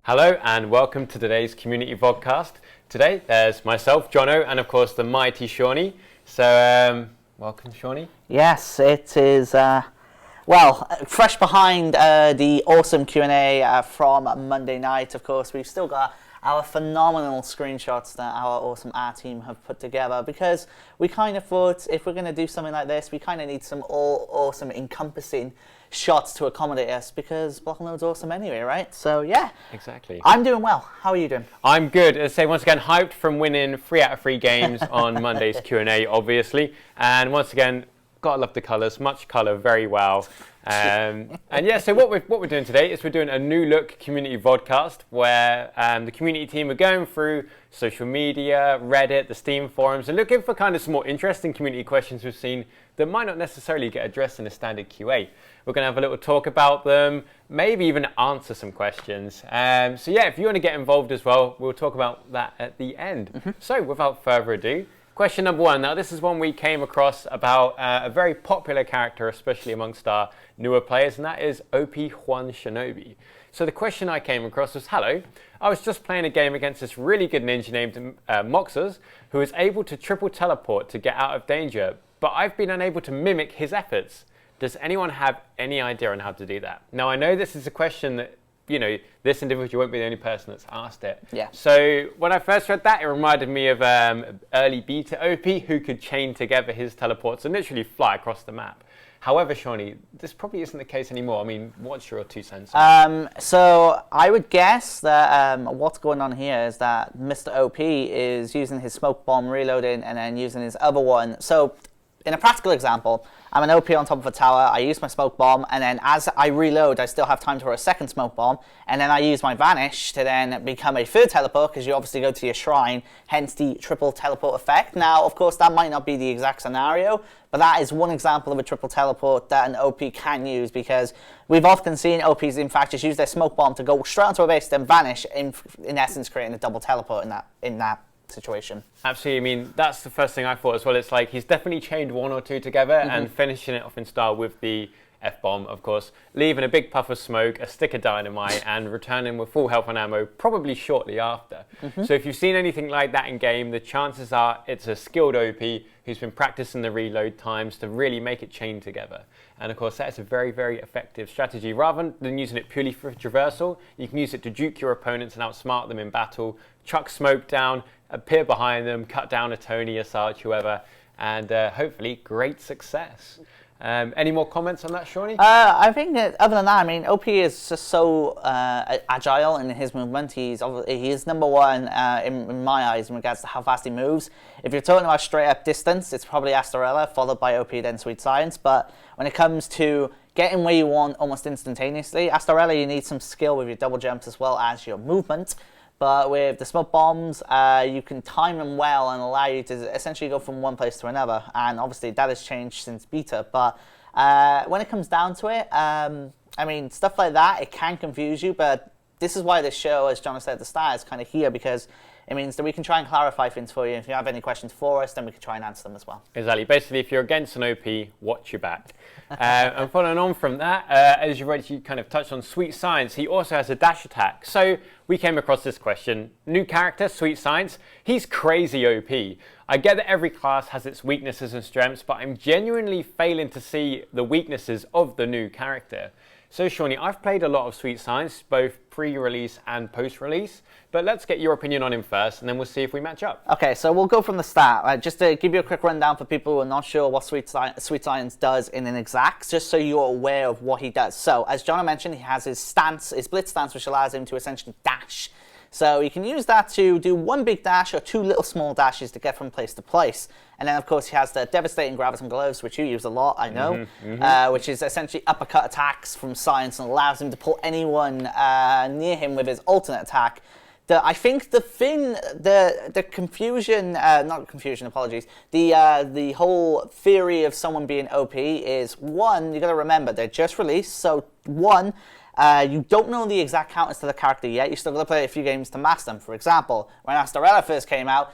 Hello and welcome to today's community vodcast. Today there's myself, Jonno, and of course the mighty Shauny. So welcome, Shauny. Yes, it is, fresh behind the awesome Q&A from Monday night. Of course, we've still got our phenomenal screenshots that our awesome art team have put together, because we kind of thought if we're going to do something like this, we kind of need some awesome encompassing shots to accommodate us, because Block and Load's awesome anyway, right? So yeah, exactly. I'm doing well. How are you doing? I'm good. As I say, once again, hyped from winning 3 out of 3 games on Monday's Q&A, obviously, and once again, gotta love the colours. Much colour, very well. And yeah, so what we're doing today is we're doing a new look community vodcast where the community team are going through social media, Reddit, the Steam forums, and looking for kind of some more interesting community questions we've seen that might not necessarily get addressed in a standard QA. We're going to have a little talk about them, maybe even answer some questions. So yeah, if you want to get involved as well, we'll talk about that at the end. Mm-hmm. So without further ado, question number 1. Now, this is one we came across about a very popular character, especially amongst our newer players, and that is OP Juan Shinobi. So the question I came across was, hello, I was just playing a game against this really good ninja named Moxers, who is able to triple teleport to get out of danger, but I've been unable to mimic his efforts. Does anyone have any idea on how to do that? Now, I know this is a question that, you know, this individual won't be the only person that's asked it. Yeah. So when I first read that, it reminded me of early beta OP who could chain together his teleports and literally fly across the map. However, Shauny, this probably isn't the case anymore. I mean, what's your 2 cents? So I would guess that what's going on here is that Mr. OP is using his smoke bomb reloading and then using his other one. So in a practical example, I'm an OP on top of a tower, I use my smoke bomb, and then as I reload, I still have time to throw a second smoke bomb, and then I use my vanish to then become a third teleport, because you obviously go to your shrine, hence the triple teleport effect. Now, of course, that might not be the exact scenario, but that is one example of a triple teleport that an OP can use, because we've often seen OPs, in fact, just use their smoke bomb to go straight onto a base, then vanish, in essence creating a double teleport in that situation. Absolutely. I mean, that's the first thing I thought as well. It's like he's definitely chained 1 or 2 together and finishing it off in style with the F-bomb, of course, leaving a big puff of smoke, a stick of dynamite, and returning with full health and ammo probably shortly after. So if you've seen anything like that in game, the chances are it's a skilled OP who's been practicing the reload times to really make it chain together. And of course, that is a very, very effective strategy. Rather than using it purely for traversal, you can use it to juke your opponents and outsmart them in battle, chuck smoke down, appear behind them, cut down a Tony, a Sarge, whoever, and hopefully great success. Any more comments on that, Shauny? I think that other than that, I mean, OP is just so agile in his movement. He is number 1 in my eyes in regards to how fast he moves. If you're talking about straight up distance, it's probably Astarella, followed by OP, then Sweet Science. But when it comes to getting where you want almost instantaneously, Astarella, you need some skill with your double jumps as well as your movement. But with the smoke bombs, you can time them well and allow you to essentially go from one place to another. And obviously that has changed since beta. But when it comes down to it, I mean, stuff like that, it can confuse you. But this is why this show, as John said at the start, is kind of here, because it means that we can try and clarify things for you. If you have any questions for us, then we can try and answer them as well. Exactly. Basically, if you're against an OP, watch your back. And following on from that, as you already kind of touched on Sweet Science, he also has a dash attack. So we came across this question. New character, Sweet Science. He's crazy OP. I get that every class has its weaknesses and strengths, but I'm genuinely failing to see the weaknesses of the new character. So, Shauny, I've played a lot of Sweet Science, both pre-release and post-release, but let's get your opinion on him first, and then we'll see if we match up. Okay, so we'll go from the start. Just to give you a quick rundown for people who are not sure what Sweet Science does in an exact, just so you're aware of what he does. So, as Jonno mentioned, he has his stance, his blitz stance, which allows him to essentially dash. So you can use that to do 1 big dash or 2 little small dashes to get from place to place. And then, of course, he has the devastating graviton gloves, which you use a lot, I know, which is essentially uppercut attacks from Science and allows him to pull anyone near him with his alternate attack. I think the whole theory of someone being OP is, 1, you got to remember, they're just released, so 1, you don't know the exact counters to the character yet. You still got to play a few games to master them. For example, when Astarella first came out,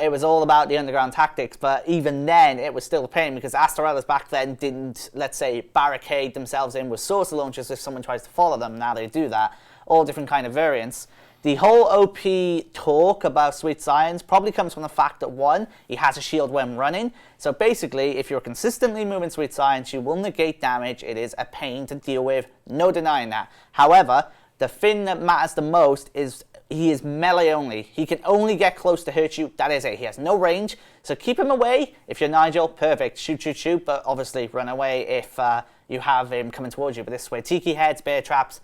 it was all about the underground tactics, but even then it was still a pain because Astarellas back then didn't, let's say, barricade themselves in with saucer launchers if someone tries to follow them. Now they do that. all different kind of variants. The whole OP talk about Sweet Science probably comes from the fact that, one, he has a shield when running. So basically, if you're consistently moving Sweet Science, you will negate damage. It is a pain to deal with, no denying that. However, the thing that matters the most is he is melee only. He can only get close to hurt you. That is it. He has no range. So keep him away. If you're Nigel, perfect. Shoot, shoot, shoot. But obviously run away if you have him coming towards you. But this way, Tiki heads, bear traps,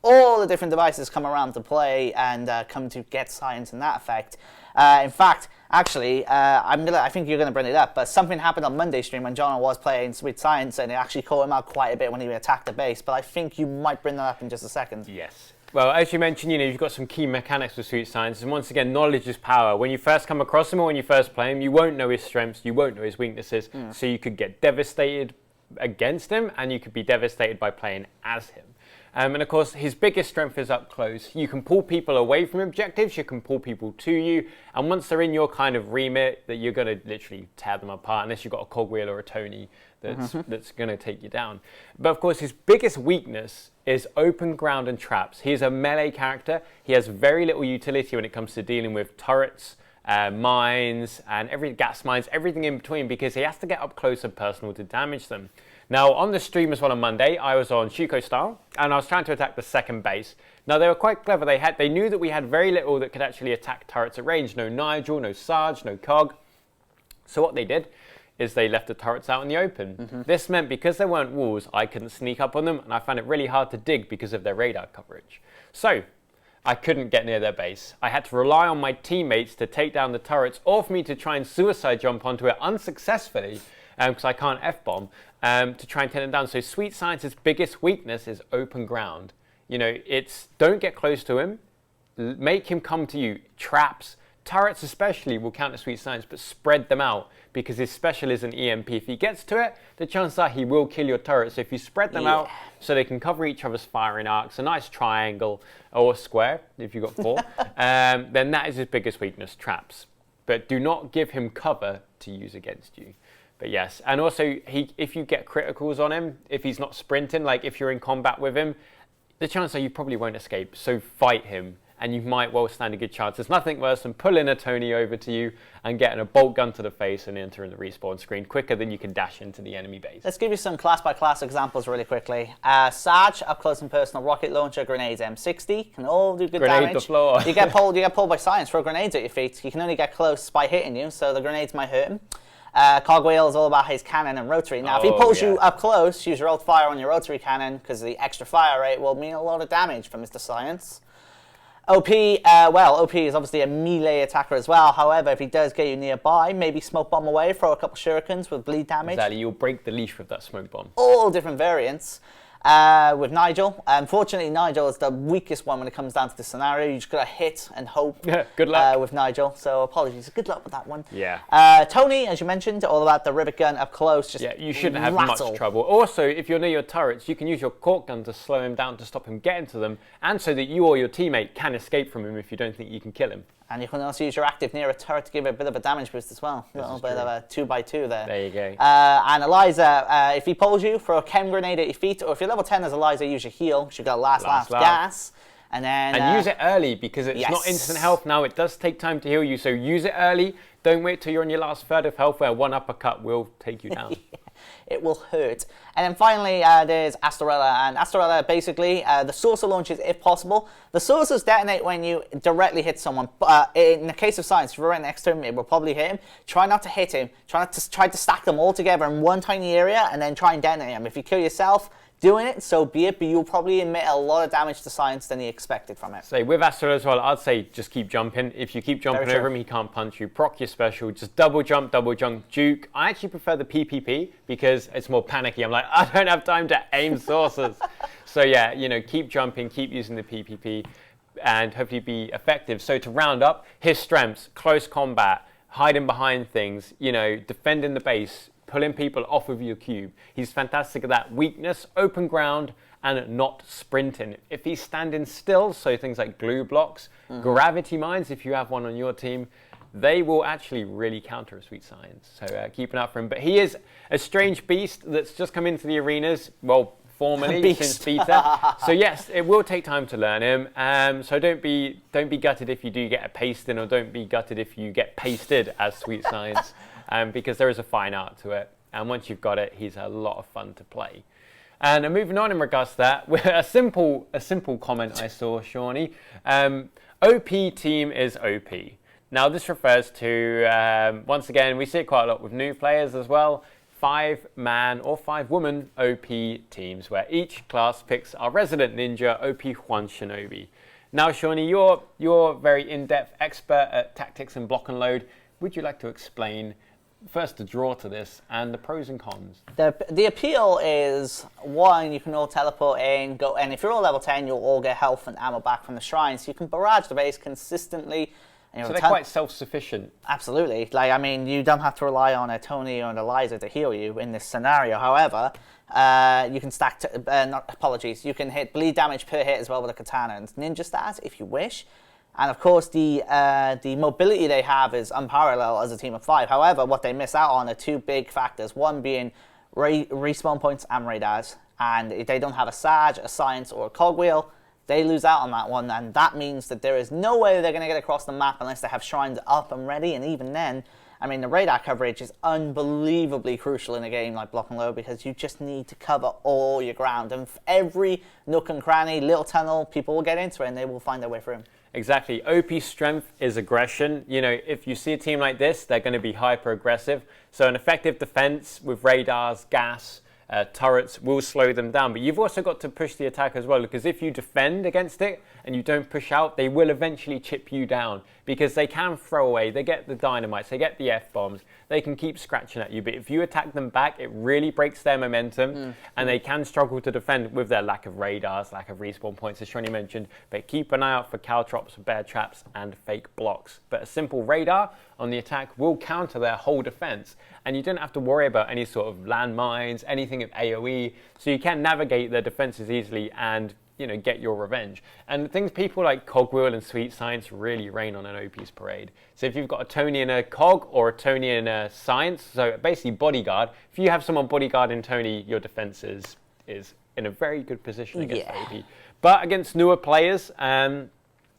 all the different devices come around to play and come to get science in that effect. In fact, actually, I think you're going to bring it up, but something happened on Monday's stream when Jonno was playing Sweet Science, and it actually caught him out quite a bit when he attacked the base. But I think you might bring that up in just a second. Yes. Well, as you mentioned, you've got some key mechanics with Sweet Science, and once again, knowledge is power. When you first come across him or when you first play him, you won't know his strengths, you won't know his weaknesses, so you could get devastated against him, and you could be devastated by playing as him. And of course, his biggest strength is up close. You can pull people away from objectives, you can pull people to you, and once they're in your kind of remit, that you're going to literally tear them apart, unless you've got a Cogwheel or a Tony that's going to take you down. But of course, his biggest weakness is open ground and traps. He's a melee character. He has very little utility when it comes to dealing with turrets, mines, and gas mines, everything in between, because he has to get up close and personal to damage them. Now, on the stream as well on Monday, I was on Shuko style, and I was trying to attack the second base. Now, they were quite clever. They knew that we had very little that could actually attack turrets at range. No Nigel, no Sarge, no Cog. So what they did is they left the turrets out in the open. This meant because there weren't walls, I couldn't sneak up on them, and I found it really hard to dig because of their radar coverage. So I couldn't get near their base. I had to rely on my teammates to take down the turrets, or for me to try and suicide jump onto it unsuccessfully, because I can't F-bomb, to try and take them down. So Sweet Science's biggest weakness is open ground. It's don't get close to him, make him come to you. Traps, turrets especially will counter Sweet Science, but spread them out, because his special is an EMP. If he gets to it, the chances are he will kill your turrets. So if you spread them out so they can cover each other's firing arcs, a nice triangle or a square, if you've got 4, then that is his biggest weakness, traps. But do not give him cover to use against you. But yes, and also if you get criticals on him, if he's not sprinting, like if you're in combat with him, the chances are you probably won't escape. So fight him, and you might well stand a good chance. There's nothing worse than pulling a Tony over to you and getting a bolt gun to the face and entering the respawn screen quicker than you can dash into the enemy base. Let's give you some class-by-class examples really quickly. Sarge, up close and personal, rocket launcher, grenades, M60, can all do good damage. Grenade the floor. You get pulled by Science, throw grenades at your feet. You can only get close by hitting you, so the grenades might hurt him. Cogwheel is all about his cannon and rotary. Now, if he pulls you up close, use your ult fire on your rotary cannon, because the extra fire rate will mean a lot of damage for Mr. Science. OP, OP is obviously a melee attacker as well. However, if he does get you nearby, maybe smoke bomb away, throw a couple shurikens with bleed damage. Exactly, you'll break the leash with that smoke bomb. All different variants. With Nigel, unfortunately, Nigel is the weakest one when it comes down to the scenario. You just gotta hit and hope. Yeah, good luck with Nigel. So apologies. Good luck with that one. Yeah. Tony, as you mentioned, all about the rivet gun up close. Just you shouldn't have much trouble. Also, if you're near your turrets, you can use your cork gun to slow him down to stop him getting to them, and so that you or your teammate can escape from him if you don't think you can kill him. And you can also use your active near a turret to give it a bit of a damage boost as well. A little bit of a 2x2 there. There you go. And Eliza, if he pulls you, throw a chem grenade at your feet, or if you're level 10 as Eliza, use your heal. You've got last gas. And then use it early, because it's not instant health now. It does take time to heal you, so use it early. Don't wait till you're on your last third of health, where one uppercut will take you down. It will hurt. And then finally, there's Astorella. And Astorella, basically, the saucer launches if possible. The saucers detonate when you directly hit someone. But in the case of Science, if you're right next to him, it will probably hit him. Try not to hit him. Try to stack them all together in one tiny area, and then try and detonate him. If you kill yourself doing it, so be it, but you'll probably emit a lot of damage to Science than he expected from it. So with Astorella as well, I'd say just keep jumping. If you keep jumping over him, he can't punch you. Proc your special, just double jump, juke. I actually prefer the PPP because it's more panicky. I'm like, I don't have time to aim saucers. So yeah, keep jumping, keep using the PPP, and hopefully be effective. So to round up, his strengths: close combat, hiding behind things, defending the base, pulling people off of your cube. He's fantastic at that. Weakness, open ground, and not sprinting. If he's standing still, so things like glue blocks, gravity mines, if you have one on your team, they will actually really counter a Sweet Science. So keep an eye out for him. But he is a strange beast that's just come into the arenas. Well, formally since beta. So yes, it will take time to learn him. So don't be gutted if you do get a pasting, or don't be gutted if you get pasted as Sweet Science, because there is a fine art to it. And once you've got it, he's a lot of fun to play. And moving on in regards to that, a simple comment I saw, Shauny. OP team is OP. Now this refers to, once again, we see it quite a lot with new players as well, 5-man or 5-woman OP teams, where each class picks our resident ninja, OP Juan Shinobi. Now, Shauny, you're very in-depth expert at tactics and block and load. Would you like to explain first the draw to this and the pros and cons? The appeal is, one, you can all teleport in, go, and if you're all level 10, you'll all get health and ammo back from the shrine, so you can barrage the base consistently. So they're quite self-sufficient. Absolutely. Like, I mean, you don't have to rely on a Tony or an Eliza to heal you in this scenario. However, you can stack, you can hit bleed damage per hit as well with a katana and ninja stats if you wish. And of course, the mobility they have is unparalleled as a team of 5. However, what they miss out on are 2 big factors. One being respawn points and radars. And if they don't have a Sage, a Science, or a Cogwheel, they lose out on that one, and that means that there is no way they're going to get across the map unless they have shrines up and ready. And even then, I mean, the radar coverage is unbelievably crucial in a game like Block and Load, because you just need to cover all your ground. And every nook and cranny, little tunnel, people will get into it and they will find their way through. Exactly. OP strength is aggression. You know, if you see a team like this, they're going to be hyper aggressive. So an effective defense with radars, gas, turrets will slow them down, but you've also got to push the attack as well, because if you defend against it and you don't push out, they will eventually chip you down, because they can throw away, they get the dynamites, they get the F-bombs, they can keep scratching at you, but if you attack them back, it really breaks their momentum, and they can struggle to defend with their lack of radars, lack of respawn points, as Shauny mentioned. But keep an eye out for caltrops, bear traps, and fake blocks. But a simple radar on the attack will counter their whole defense, and you don't have to worry about any sort of landmines, anything of AoE, so you can navigate their defenses easily and, you know, get your revenge. And things people like Cogwheel and Sweet Science really rain on an OP's parade. So if you've got a Tony and a Cog, or a Tony and a Science, so basically bodyguard, if you have someone bodyguard in Tony, your defense is in a very good position against OP. But against newer players, even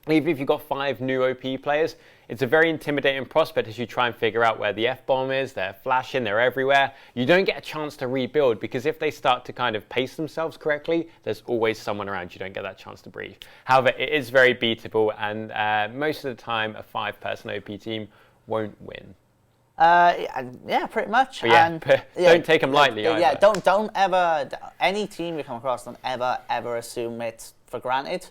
if you've got 5 new OP players, it's a very intimidating prospect as you try and figure out where the F-bomb is. They're flashing, they're everywhere. You don't get a chance to rebuild, because if they start to kind of pace themselves correctly, there's always someone around. You don't get that chance to breathe. However, it is very beatable, and most of the time, a 5-person OP team won't win. Yeah, pretty much. But yeah, don't take them lightly either. Yeah, don't ever, any team you come across, don't ever assume it's for granted,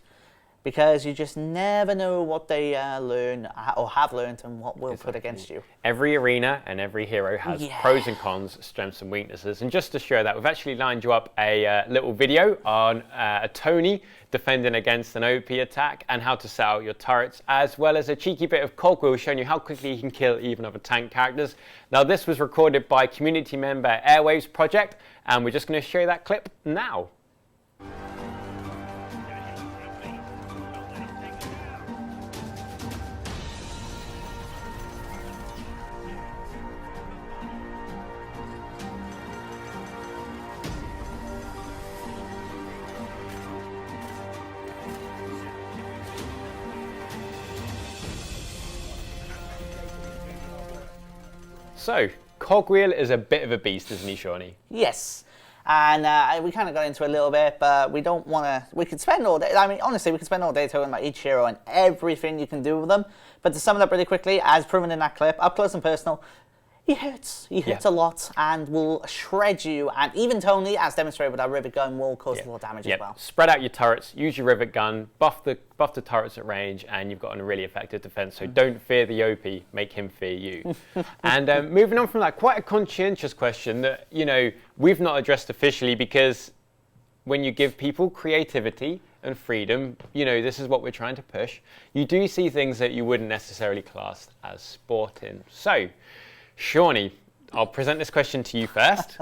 because you just never know what they learn or have learned and what will put against you. Every arena and every hero has pros and cons, strengths and weaknesses. And just to show that, we've actually lined you up a little video on a Tony defending against an OP attack and how to set out your turrets, as well as a cheeky bit of Cogwheel showing you how quickly you can kill even other tank characters. Now, this was recorded by community member Airwaves Project, and we're just going to show you that clip now. So, Cogwheel is a bit of a beast, isn't he, Shauny? Yes. And we kind of got into it a little bit, but we don't want to... We could spend all day... I mean, honestly, we could spend all day talking about each hero and everything you can do with them. But to sum it up really quickly, as proven in that clip, up close and personal, he hurts. He hurts a lot and will shred you. And even Tony, as demonstrated with our rivet gun, will cause a lot of damage as well. Spread out your turrets, use your rivet gun, buff the turrets at range, and you've got a really effective defense. So don't fear the OP, make him fear you. And moving on from that, quite a conscientious question that, you know, we've not addressed officially, because when you give people creativity and freedom, you know, this is what we're trying to push. You do see things that you wouldn't necessarily class as sporting. So, Shauny, I'll present this question to you first.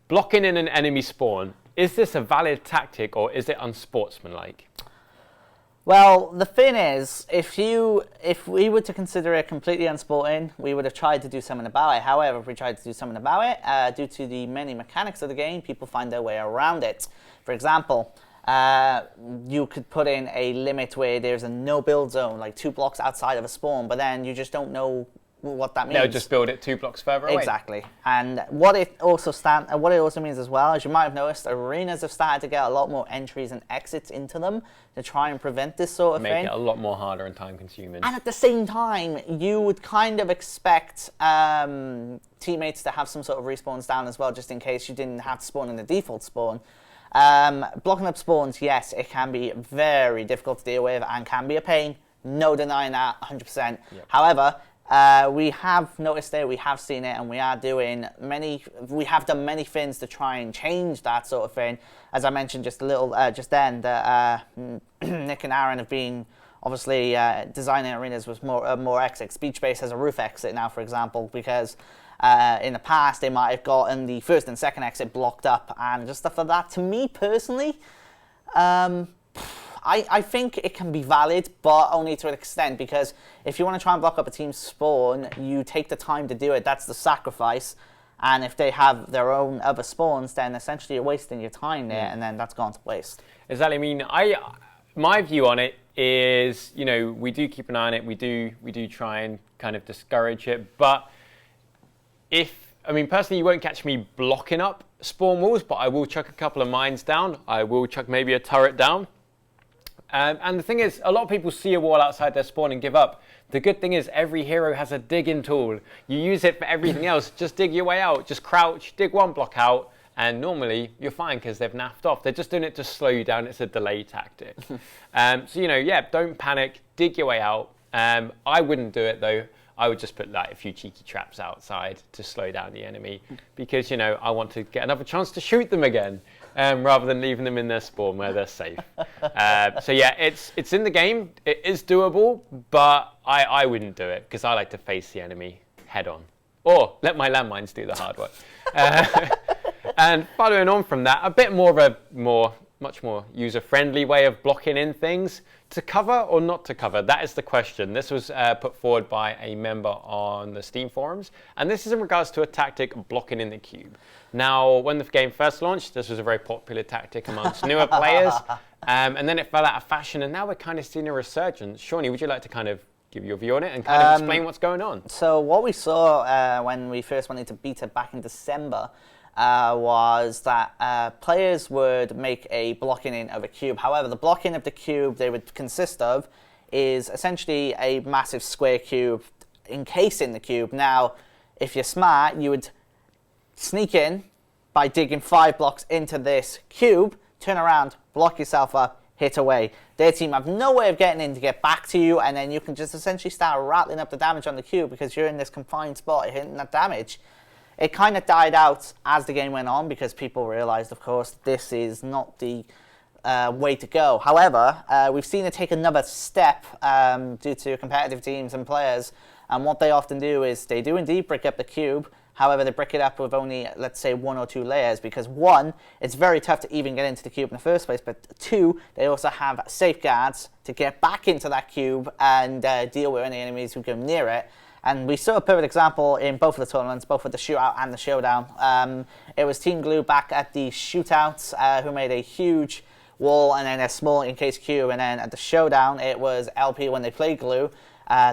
Blocking in an enemy spawn, is this a valid tactic or is it unsportsmanlike? Well, the thing is, if we were to consider it completely unsporting, we would have tried to do something about it. However, if we tried to do something about it, due to the many mechanics of the game, people find their way around it. For example, you could put in a limit where there's a no build zone, like 2 blocks outside of a spawn, but then you just don't know what that means. They'll just build it 2 blocks further away. Exactly. And what it also means as well, as you might have noticed, arenas have started to get a lot more entries and exits into them to try and prevent this sort of thing. Make it a lot more harder and time consuming. And at the same time, you would kind of expect teammates to have some sort of respawns down as well, just in case you didn't have to spawn in the default spawn. Blocking up spawns, yes, it can be very difficult to deal with and can be a pain. No denying that, 100%. Yep. However, we have noticed it, we have seen it, and we have done many things to try and change that sort of thing. As I mentioned just then, that Nick and Aaron have been obviously designing arenas with more exits. Beach Base has a roof exit now, for example, because in the past they might have gotten the first and second exit blocked up and just stuff like that. To me personally, I think it can be valid, but only to an extent, because if you want to try and block up a team's spawn, you take the time to do it. That's the sacrifice. And if they have their own other spawns, then essentially you're wasting your time there, and then that's gone to waste. Exactly. I mean, my view on it is, we do keep an eye on it. We do try and kind of discourage it. But personally, you won't catch me blocking up spawn walls, but I will chuck a couple of mines down. I will chuck maybe a turret down. And the thing is, a lot of people see a wall outside their spawn and give up. The good thing is every hero has a digging tool. You use it for everything else. Just dig your way out. Just crouch, dig 1 block out, and normally you're fine because they've naffed off. They're just doing it to slow you down. It's a delay tactic. Don't panic. Dig your way out. I wouldn't do it though. I would just put a few cheeky traps outside to slow down the enemy because, I want to get another chance to shoot them again. Rather than leaving them in their spawn where they're safe. It's in the game. It is doable, but I wouldn't do it because I like to face the enemy head on. Or let my landmines do the hard work. And following on from that, a bit more of a much more user-friendly way of blocking in things. To cover or not to cover? That is the question. This was put forward by a member on the Steam forums, and this is in regards to a tactic blocking in the cube. Now, when the game first launched, this was a very popular tactic amongst newer players, and then it fell out of fashion, and now we're kind of seeing a resurgence. Shauny, would you like to kind of give your view on it and kind of explain what's going on? So what we saw when we first went into beta back in December was that players would make a blocking in of a cube. However, the blocking of the cube they would consist of is essentially a massive square cube encasing the cube. Now, if you're smart, you would sneak in by digging 5 blocks into this cube, turn around, block yourself up, hit away. Their team have no way of getting in to get back to you, and then you can just essentially start rattling up the damage on the cube because you're in this confined spot hitting that damage. It kind of died out as the game went on because people realized, of course, this is not the way to go. However, we've seen it take another step due to competitive teams and players. And what they often do is they do indeed brick up the cube. However, they brick it up with only, let's say, 1 or 2 layers because 1, it's very tough to even get into the cube in the first place. But 2, they also have safeguards to get back into that cube and deal with any enemies who come near it. And we saw a perfect example in both of the tournaments, both with the shootout and the showdown. It was Team Glue back at the shootouts who made a huge wall and then a small encased cube. And then at the showdown, it was LP when they played Glue.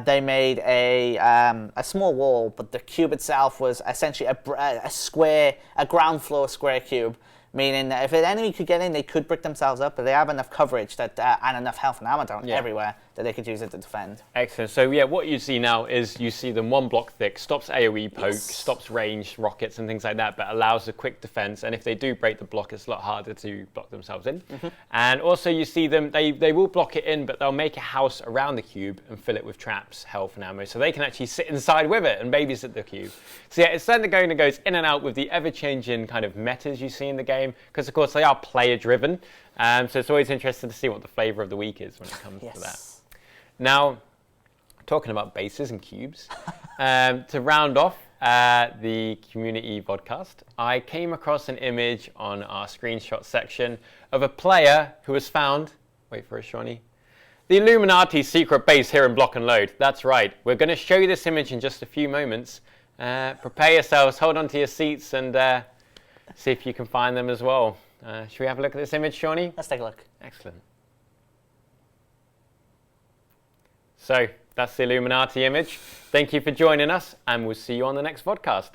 They made a small wall, but the cube itself was essentially a ground floor square cube. Meaning that if an enemy could get in, they could brick themselves up, but they have enough coverage that and enough health and ammo down everywhere that they could use it to defend. Excellent. So yeah, what you see now is you see them 1 block thick, stops AoE poke, stops range rockets and things like that, but allows a quick defense. And if they do break the block, it's a lot harder to block themselves in. And also you see them, they will block it in, but they'll make a house around the cube and fill it with traps, health and ammo, so they can actually sit inside with it and babysit the cube. So yeah, it's then going to go in and out with the ever-changing kind of metas you see in the game, because of course they are player-driven. So it's always interesting to see what the flavour of the week is when it comes to that. Now, talking about bases and cubes, to round off the community vodcast, I came across an image on our screenshot section of a player who was found, wait for it, Shauny, The Illuminati's secret base here in Block and Load. That's right. We're going to show you this image in just a few moments. Prepare yourselves, hold on to your seats, and see if you can find them as well. Should we have a look at this image, Shauny? Let's take a look. Excellent. So, that's the Illuminati image. Thank you for joining us, and we'll see you on the next vodcast.